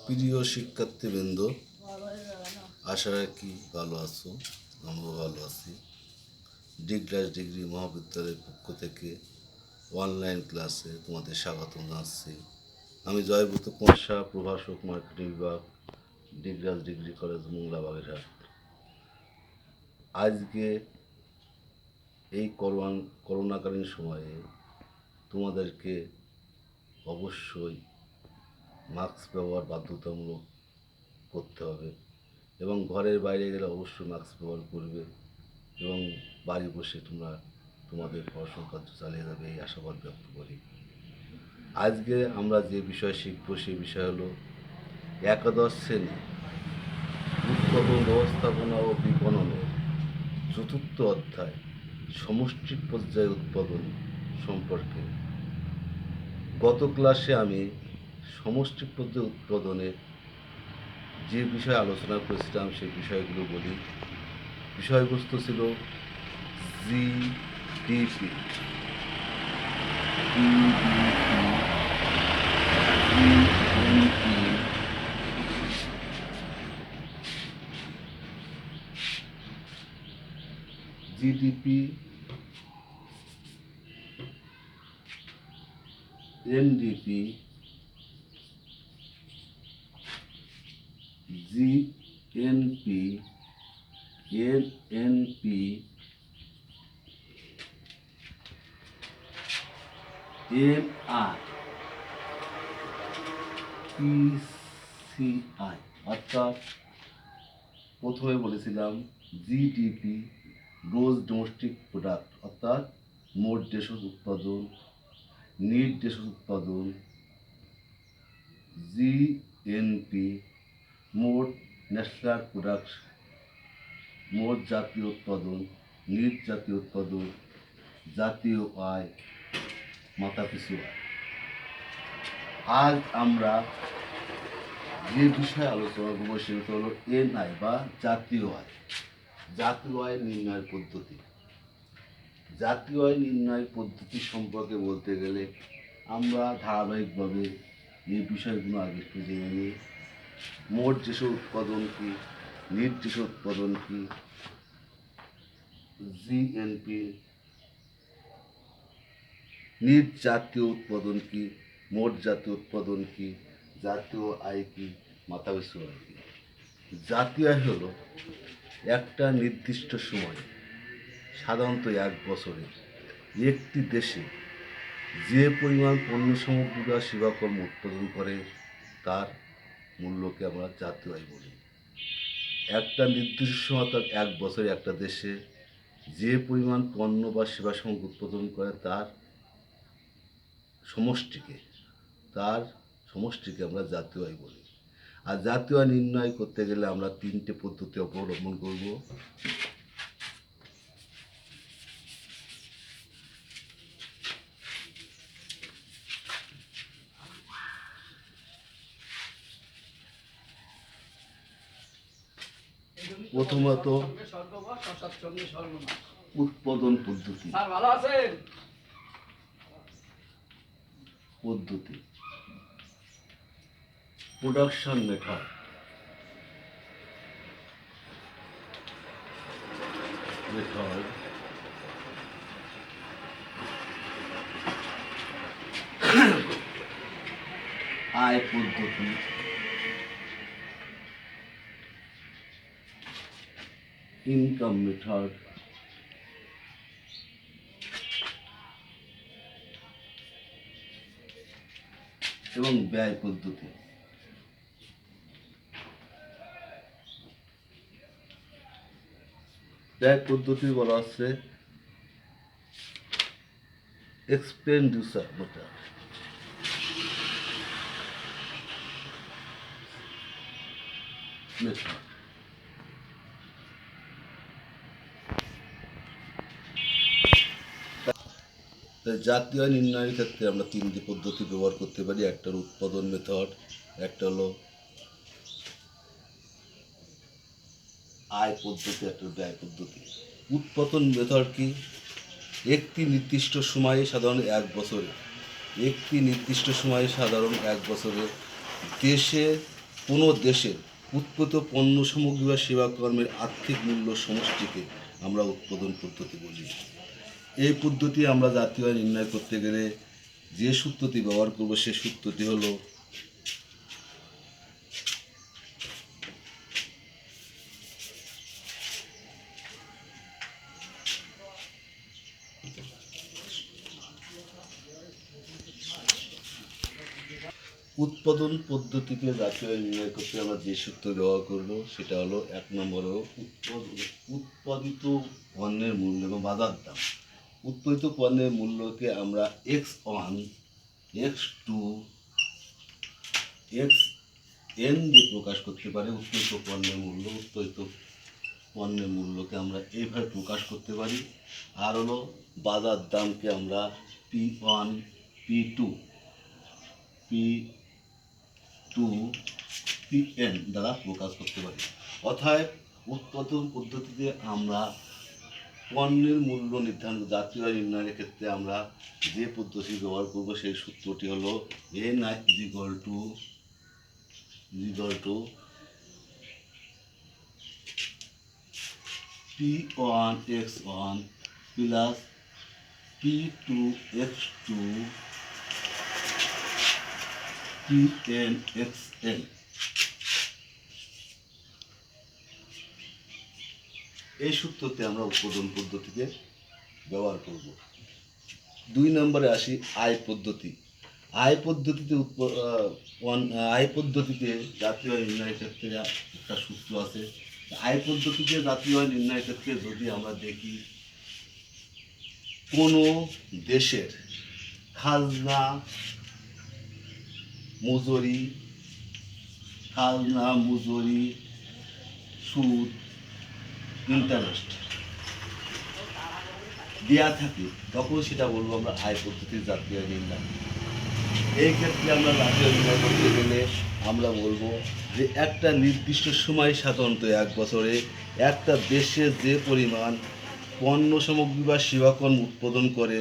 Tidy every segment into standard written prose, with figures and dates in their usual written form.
প্রিয় শিক্ষার্থীবৃন্দ, আশা রাখি ভালো আছো। আমরাও ভালো আছি। ডিগ্রি মহাবিদ্যালয়ের পক্ষ থেকে অনলাইন ক্লাসে তোমাদের স্বাগত জানাচ্ছি। আমি জয়ব্রত কুমার শাহ, প্রভাষক, মার্কেটিং বিভাগ, ডিগ্রি কলেজ, মোংলা, বাগেরহাট। আজকে এই করোনাকালীন সময়ে তোমাদেরকে অবশ্যই মাস্ক ব্যবহার বাধ্যতামূলক করতে হবে এবং ঘরের বাইরে গেলে অবশ্যই মাস্ক ব্যবহার করবে এবং বাড়ি বসে তোমরা তোমাদের পড়াশোনা কার্য চালিয়ে যাবে, এই আশাবাদ ব্যক্ত করি। আজকে আমরা যে বিষয় শিখব সেই বিষয় হলো একাদশ শ্রেণী উৎপাদন ব্যবস্থাপনা ও বিপণনের চতুর্থ অধ্যায় সমষ্টি পর্যায়ে উৎপাদন সম্পর্কে। গত ক্লাসে আমি সমষ্টি পর্যায়ে উৎপাদনে যে বিষয়ে আলোচনা করেছিলাম সেই বিষয়গুলো বলি। বিষয়বস্তু ছিল GDP, GDP, NDP, GNP, NNP, MR, PCI. অর্থাৎ প্রথমে বলেছিলাম জিডিপি, গ্রোস ডোমেস্টিক প্রোডাক্ট, অর্থাৎ মোট দেশজ উৎপাদন, নিট দেশজ উৎপাদন। জিএনপি, মোট ন্যাশনাল প্রোডাক্ট, মোট জাতীয় উৎপাদন, নিট জাতীয় উৎপাদন, জাতীয় আয়, মাথাপিছু আয়। আজ আমরা যে বিষয়ে আলোচনা করব সেটা হলো এনআই বা জাতীয় আয়। জাতীয় আয় নির্ণয়ের পদ্ধতি। জাতীয় আয় নির্ণয়ের পদ্ধতি সম্পর্কে বলতে গেলে আমরা ধারাবাহিকভাবে এই বিষয়গুলো আগে একটু জেনে নিই। মোট যেসব উৎপাদন কি, নিট যেসব উৎপাদন কি, জিএনপি, নিট জাতীয় উৎপাদন কি, মোট জাতীয় উৎপাদন কি, জাতীয় আয় কি, মাথাপিছু আয় কি। জাতীয় আয় হলো একটা নির্দিষ্ট সময়ে, সাধারণত 1 বছরে, একটি দেশে যে পরিমাণ পণ্য সামগ্রী বা সেবাকর্ম উৎপাদন করে তার মূল্যকে আমরা জাতীয় আয় বলি। একটা নির্দিষ্ট সময়, অর্থাৎ 1 বছরে একটা দেশে যে পরিমাণ পণ্য বা সেবা সামগ্রী উৎপাদন করে তার সমষ্টিকে আমরা জাতীয় আয় বলি। আর জাতীয় আয় নির্ণয় করতে গেলে আমরা 3টে পদ্ধতি অবলম্বন করব। প্রথমত উৎপাদন পদ্ধতি। Production method. আয় পদ্ধতি। Income method. এবং ব্যয় পদ্ধতি। ব্যয় পদ্ধতি বলা হচ্ছে এক্সপেন্ডিচার মেথড। জাতীয় আয় নির্ণয়ের ক্ষেত্রে আমরা 3টি পদ্ধতি ব্যবহার করতে পারি। একটা হলো উৎপাদন মেথড, একটা হলো আয় পদ্ধতি, একটা ব্যয় পদ্ধতি। উৎপাদন মেথড কি? একটি নির্দিষ্ট সময়ে, সাধারণ 1 বছরে, দেশে কোনো দেশের উৎপাদিত পণ্য সামগ্রী বা সেবা কর্মের আর্থিক মূল্য সমষ্টিকে আমরা উৎপাদন পদ্ধতি বলি। এই পদ্ধতি আমরা জাতীয় আয় নির্ণয় করতে গেলে যে সূত্রটি ব্যবহার করব সে সূত্রটি হলো উৎপাদন পদ্ধতিতে জাতীয় আয় নির্ণয় করতে আমরা যে সূত্র ব্যবহার করব সেটা হলো 1 নম্বর উৎপাদিত পণ্যের মূল্য এবং বাজার দাম। উৎপাদিত পণ্যের মূল্যকে আমরা x1 x2 xn দিয়ে প্রকাশ করতে পারি। উৎপাদিত পণ্যের মূল্যকে আমরা এইভাবে প্রকাশ করতে পারি। আর হলো বাজার দামকে আমরা P1 P2 Pn দ্বারা প্রকাশ করতে পারি। অর্থাৎ উৎপাদন পদ্ধতিতে আমরা পণ্যের মূল্য নির্ধারণ জাতীয় আয় নির্ণয়ের ক্ষেত্রে আমরা যে পদ্ধতি ব্যবহার করব সেই সূত্রটি হলো Ni P1 x1 plus P2 x2 Pn xn। এই সূত্রতে আমরা উৎপাদন পদ্ধতিতে ব্যবহার করব। 2 নম্বরে আসি আয় পদ্ধতি। আয় পদ্ধতিতে জাতীয় আয় নির্ণয়ের ক্ষেত্রে একটা সূত্র আছে। আয় পদ্ধতিতে জাতীয় আয় নির্ণয়ের ক্ষেত্রে যদি আমরা দেখি কোনো দেশের খাজনা মজুরি সুদ ইন্টারেস্ট দেওয়া থাকে তখন সেটা বলবো আমরা আয় পদ্ধতির জাতীয় আয় নির্ণয়। এই ক্ষেত্রে আমরা জাতীয় নির্ণয় করতে গেলে আমরা বলবো যে একটা নির্দিষ্ট সময় সাধারণত 1 বছরে একটা দেশে যে পরিমাণ পণ্য সামগ্রী বা সেবাকর্ম উৎপাদন করে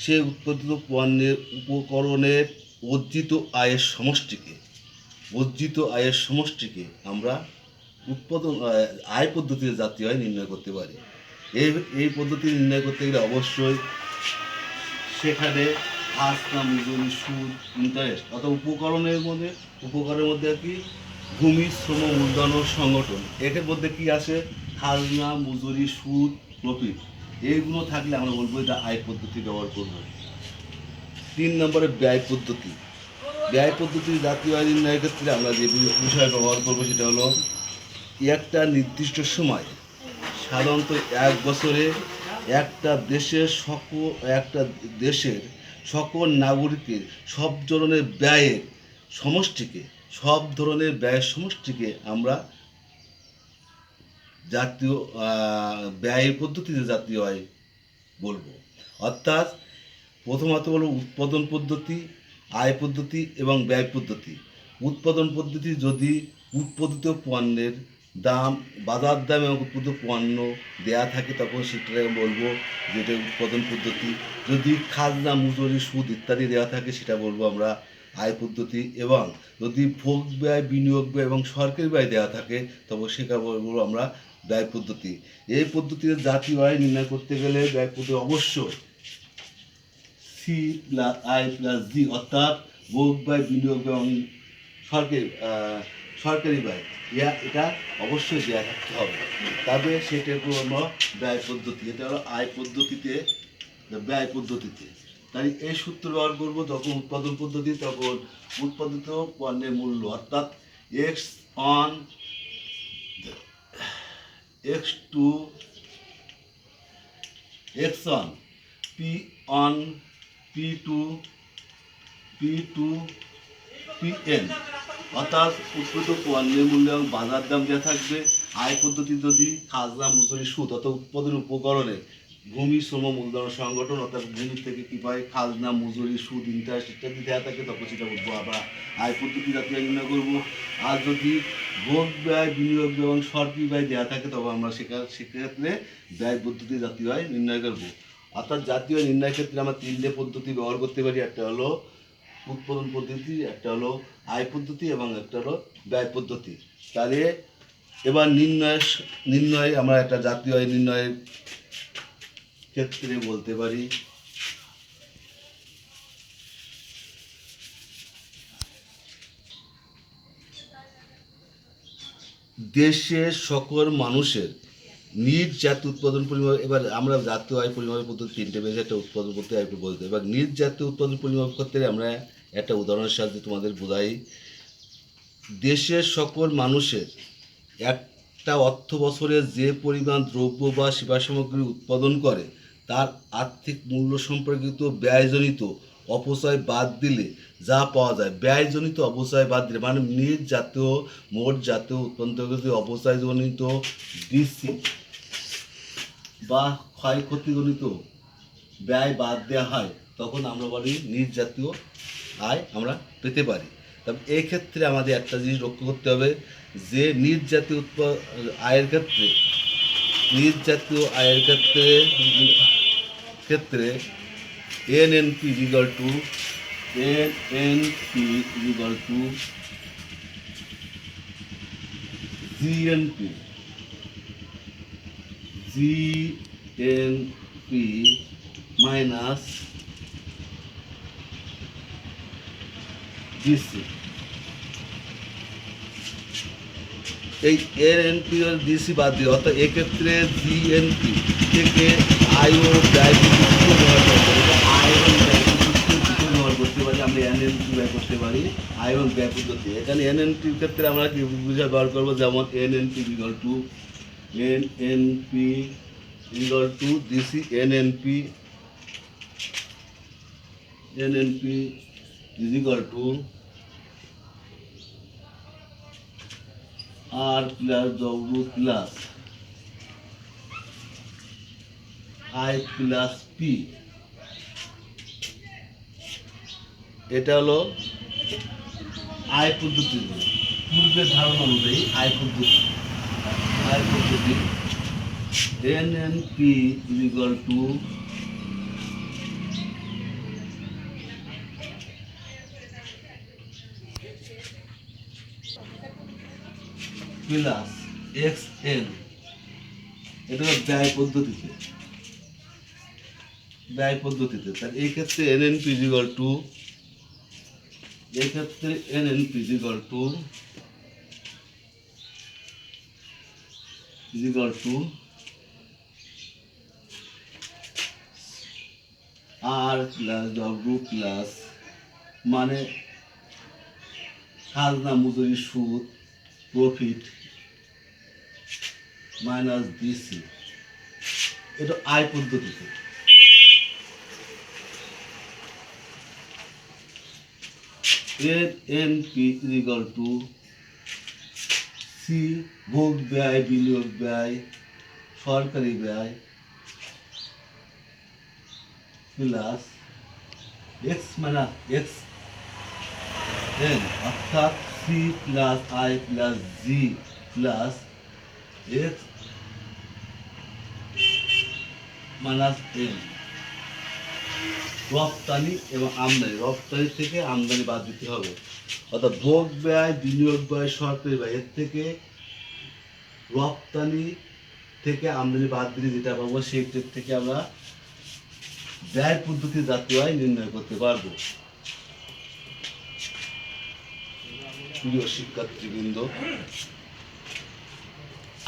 সে উৎপাদিত পণ্যের উপকরণের অর্জিত আয়ের সমষ্টিকে আমরা আয় পদ্ধতিতে জাতীয় আয় নির্ণয় করতে পারি। এই পদ্ধতি নির্ণয় করতে গেলে অবশ্যই সেখানে খাজনা মজুরি সুদ ইন্টারেস্ট অর্থাৎ উপকরণের মধ্যে আর কি ভূমি শ্রম মূলধন ও সংগঠন এর মধ্যে কি আসে খাজনা মজুরি সুদ প্রফিট এইগুলো থাকলে আমরা বলবো এটা আয় পদ্ধতি ব্যবহার করব। 3 নম্বরে ব্যয় পদ্ধতি জাতীয় আয় নির্ণয়ের ক্ষেত্রে আমরা যে বিষয় ব্যবহার করবো সেটা হলো একটা নির্দিষ্ট সময় সাধারণত 1 বছরে একটা দেশের সকল নাগরিকের সব ধরনের ব্যয়ের সমষ্টিকে আমরা জাতীয় ব্যয়ের পদ্ধতিতে জাতীয় আয় বলবো। অর্থাৎ প্রথমত হলো উৎপাদন পদ্ধতি, আয় পদ্ধতি এবং ব্যয় পদ্ধতি। উৎপাদন পদ্ধতি যদি উৎপাদিত পণ্যের দাম বাজার দাম এবং উৎপাদিত পণ্য দেয়া থাকে তখন সেটাকে বলবো যেটা উৎপাদন পদ্ধতি। যদি খাজনা মজুরি সুদ ইত্যাদি দেওয়া থাকে সেটা বলবো আমরা আয় পদ্ধতি। এবং যদি ভোগ ব্যয় বিনিয়োগ ব্যয় এবং সরকারি ব্যয় দেওয়া থাকে তবে সেটা বলবো আমরা ব্যয় পদ্ধতি। এই পদ্ধতিতে জাতীয় আয় নির্ণয় করতে গেলে ব্যয় পদ্ধতি অবশ্যই C+I+D অর্থাৎ ভোগ ব্যয় বিনিয়োগ এবং সরকারি ব্যয় এটা অবশ্যই দেওয়া থাকতে হবে। তবে সেটার কোনো ব্যয় পদ্ধতি এটা হলো ব্যয় পদ্ধতিতে। তাই এই সূত্র ব্যবহার করবো যখন উৎপাদন পদ্ধতি তখন উৎপাদিত পণ্যের মূল্য অর্থাৎ x1 x2 x1 P1 P2 Pn অর্থাৎ উৎপাদিত পণ্যের মূল্য এবং বাজার দাম দেওয়া থাকবে। আয় পদ্ধতি যদি খাজনা মজুরি সুদ অর্থাৎ উৎপাদন উপকরণে ভূমি শ্রম মূলধন সংগঠন অর্থাৎ ভূমি থেকে কী পায় খাজনা মজুরি সুদ ইন্টারেস্ট ইত্যাদি দেওয়া থাকে তখন সেটা বলবো আমরা আয় পদ্ধতি জাতীয় আয় নির্ণয় করবো। আর যদি ভোগ ব্যয় বিনিয়োগ এবং সরকারি ব্যয় দেওয়া থাকে তবে আমরা সেক্ষেত্রে ব্যয় পদ্ধতি জাতীয় আয় নির্ণয় করবো। অর্থাৎ জাতীয় আয় নির্ণয়ের ক্ষেত্রে আমরা 3টে পদ্ধতি ব্যবহার করতে পারি। একটা হলো উৎপাদন পদ্ধতি, একটা হলো আয় পদ্ধতি এবং একটা হলো ব্যয় পদ্ধতি। তাহলে এবার নির্ণয় আমরা একটা জাতীয় আয় নির্ণয়ের ক্ষেত্রে বলতে পারি দেশের সকল মানুষের নিজ জাতীয় উৎপাদন পরিমাপ। এবার আমরা জাতীয় আয় পরিমাপের পদ্ধতি তিনটে বেশি, একটা উৎপাদন করতে আয় বলতে। এবার নিজ জাতীয় উৎপাদন পরিমাপ করতে আমরা একটা উদাহরণের সাহায্যে তোমাদের বোঝাই। দেশের সকল মানুষের একটা অর্থ বছরে যে পরিমাণ দ্রব্য বা সেবা সামগ্রী উৎপাদন করে তার আর্থিক মূল্য সম্পর্কিত ব্যয়জনিত অপচয় বাদ দিলে যা পাওয়া যায়, ব্যয়জনিত অপচয় বাদ দিলে মানে নিজ জাতীয় মোট জাতীয় উৎপন্ন অপচয়জনিত ডিসি বা ক্ষয়ক্ষতিজনিত ব্যয় বাদ দেওয়া হয়, তখন আমরা বলি নিজ জাতীয় আয় আমরা পেতে পারি। তবে এই ক্ষেত্রে আমাদের একটা জিনিস লক্ষ্য করতে হবে যে নিজ জাতীয় আয়ের ক্ষেত্রে ক্ষেত্রে NNP equal two GNP minus DC. এই এনএনপি আর ডিসি বাদ দিয়ে, অর্থাৎ এক্ষেত্রে জিএনপি থেকে আয় ও ব্যয় ব্যবহার করতে পারি। আমরা এনএনপি ব্যয় করতে পারি আয় এবং ব্যয় পদ্ধতি। এখানে এনএনপির ক্ষেত্রে আমরা কি বুঝে ব্যবহার করবো, যেমন NNP equal to DC. NNP equal to R plus W plus I plus P. এটা হলো আয় পদ্ধতি, পূর্বের ধারণা অনুযায়ী আয় পদ্ধতি। NNP equal to plus X N, এটা হলো ব্যয় পদ্ধতিতে। তাহলে এই ক্ষেত্রে NNP equal to R plus W plus মানে খাজনা মজুরি সুদ প্রফিট মাইনাস ডিসি। এটা আয় পদ্ধতিতে। এনএনপি ইকুয়াল টু সি ভোগ ব্যয়, বিনিয়োগ ব্যয়, সরকারি ব্যয় plus X minus X N, অর্থাৎ C plus I plus G plus X minus N. রপ্তানি এবং আমদানি, রপ্তানি থেকে আমদানি বাদ দিতে হবে, অর্থাৎ ভোগ ব্যয়, বিনিয়োগ ব্যয়, সরকারি ব্যয়, এর থেকে রপ্তানি থেকে আমদানি বাদ দিলে যেটা পাবো সেই থেকে আমরা ব্যয় পদ্ধতি জাতীয় আয় নির্ণয় করতে পারবো। প্রিয় শিক্ষার্থীবৃন্দ,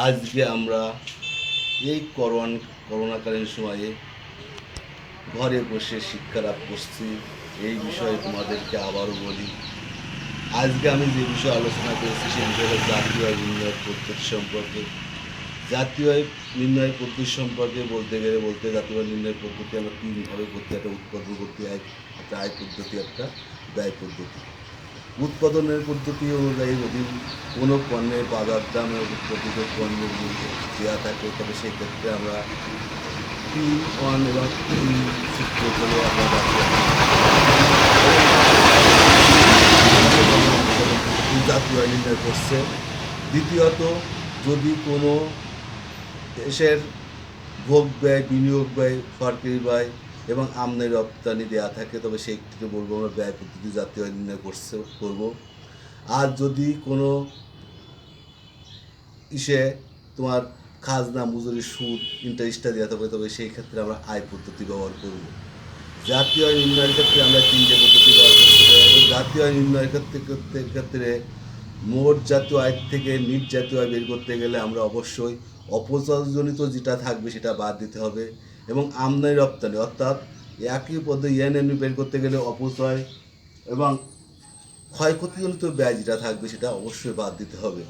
আজকে আমরা এই করোনাকালীন সময়ে ঘরে বসে শিক্ষা লাভ করছি, এই বিষয়ে তোমাদেরকে আবারও বলি। আজকে আমি যে বিষয়ে আলোচনা করেছি সেই বিষয়ে জাতীয় আয় নির্ণয় পদ্ধতি সম্পর্কে। জাতীয় আয় নির্ণয় পদ্ধতি সম্পর্কে বলতে জাতীয় আয় নির্ণয় পদ্ধতি আমরা তিনভাবে করতে, একটা উৎপাদন করতে হয়, একটা আয় পদ্ধতি, একটা ব্যয় পদ্ধতি। উৎপাদনের পদ্ধতি অনুযায়ী যদি কোনো পণ্যের বাজার দামে উৎপাদিত পণ্যের মূল্য দেওয়া থাকে, তবে সেই ক্ষেত্রে আমরা P1 এবং সূত্র করে আমরা জাতীয় আয় নির্ণয় করছে। দ্বিতীয়ত, যদি কোনো দেশের ভোগ ব্যয়, বিনিয়োগ ব্যয়, সরকারি ব্যয় এবং আমদানি রপ্তানি দেওয়া থাকে, তবে সেই ক্ষেত্রে বলবো আমরা ব্যয় পদ্ধতি জাতীয় আয় নির্ণয় করবো। আর যদি কোনো তোমার খাজনা, মজুরি, সুদ, ইন্টারেস্টটা দেওয়া থাকবে, তবে সেই ক্ষেত্রে আমরা আয় পদ্ধতি ব্যবহার করব। জাতীয় আয় নির্ণয়ের ক্ষেত্রে আমরা 3টে পদ্ধতি ব্যবহার করতে পারি। এবং জাতীয় আয় নির্ণয়ের ক্ষেত্রে মোট জাতীয় আয় থেকে নিট জাতীয় আয় বের করতে গেলে আমরা অবশ্যই অপচয়জনিত যেটা থাকবে সেটা বাদ দিতে হবে। এবং আমদানি রপ্তানি অর্থাৎ একই পদ্ধতি ইএনএনবি বের করতে গেলে অপচয় এবং ক্ষয়ক্ষতিজনিত ব্যয় যেটা থাকবে সেটা অবশ্যই বাদ দিতে হবে।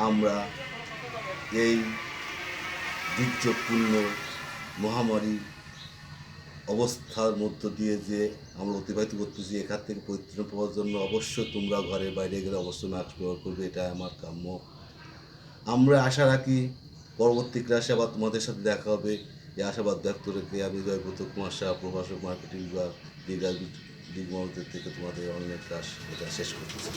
আমরা এই দুর্যোগপূর্ণ মহামারী অবস্থার মধ্য দিয়ে যে আমরা অতিবাহিত করতেছি, এখান থেকে পরিত্রাণ পাওয়ার জন্য অবশ্যই তোমরা ঘরের বাইরে গেলে অবশ্যই মাস্ক ব্যবহার করবে, এটা আমার কাম্য। আমরা আশা রাখি পরবর্তী ক্লাসে আবার তোমাদের সাথে দেখা হবে। এই আশাবাদ ব্যক্ত রেখে আমি জয়ব্রত কুমার শাহ, প্রভাষক, মার্কেটিং বিভাগ, দিগমলদের থেকে তোমাদের অনলাইন ক্লাস এটা শেষ করতেছি।